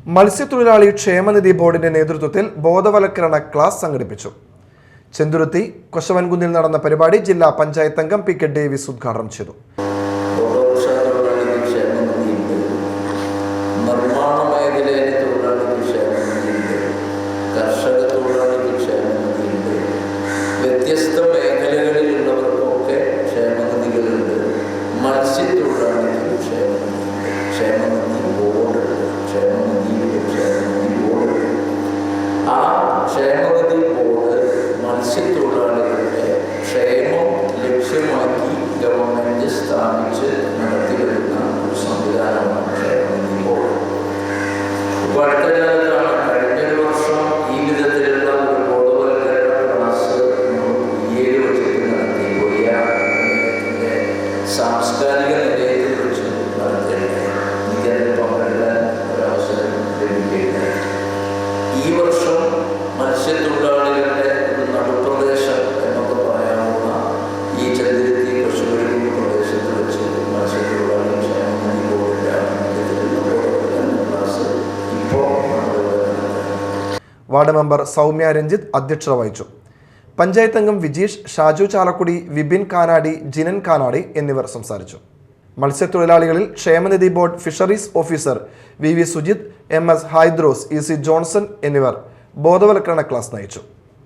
മത്സ്യത്തൊഴിലാളി ക്ഷേമനിധി ബോർഡിന്റെ നേതൃത്വത്തിൽ ബോധവൽക്കരണ ക്ലാസ് സംഘടിപ്പിച്ചു. ചെന്തുരുത്തി കൊശവൻകുന്നിൽ നടന്ന പരിപാടി ജില്ലാ പഞ്ചായത്ത് അംഗം പി കെ ഡേവിസ് ഉദ്ഘാടനം ചെയ്തു. വ്യത്യസ്ത മേഖലകളിലുള്ളവർക്കൊക്കെ ക്ഷേമനിധികളുണ്ട്. മത്സ്യത്തൊഴിലാളികൾക്ക് ക്ഷേമനിധി ബോർഡ് ആ ക്ഷേമനിധി ബോർഡ് മത്സ്യത്തൊഴിലാളികളുടെ ക്ഷേമം ലക്ഷ്യമാക്കി ഗവൺമെന്റ് സ്ഥാപിച്ച് നടത്തിവരുന്ന ഒരു സംവിധാനമാണ് ക്ഷേമനിധി ബോർഡ്. ഇപ്പോൾ അടുത്ത കാലത്താണ് കഴിഞ്ഞ വർഷം ഈ വിധത്തിലുള്ള ഒരു ബോധവൽക്കരണ ക്ലാസ് സാംസ്കാരിക നിലയത്തിൽ വെച്ച് നടത്തിയിട്ടുണ്ട്. എനിക്കതിൽ പങ്കെടുക്കാൻ ഒരവസരം ലഭിക്കുകയുണ്ടായി. ഈ വർഷം മത്സ്യത്തൊഴിലാളികളുടെ ഒരു നടുപ്രദേശം എന്നൊക്കെ പറയാവുന്ന ഈ ചെന്തുരുത്തി കൊശവൻകുന്ന് പ്രദേശത്ത് വെച്ച് മത്സ്യത്തൊഴിലാളി ക്ഷേമനിധി ബോർഡിന്റെ ക്ലാസ് ഇപ്പോൾ വാർഡ് മെമ്പർ സൗമ്യ രഞ്ജിത്ത് അധ്യക്ഷത വഹിച്ചു. പഞ്ചായത്ത് അംഗം വിജീഷ്, ഷാജു ചാലക്കുടി, വിപിൻ കാനാടി, ജിനൻ കാനാടി എന്നിവർ സംസാരിച്ചു. മത്സ്യത്തൊഴിലാളികളിൽ ക്ഷേമനിധി board fisheries officer V Sujith, MS Hydros, EC Johnson എന്നിവർ ബോധവൽക്കരണ ക്ലാസ് നയിച്ചു.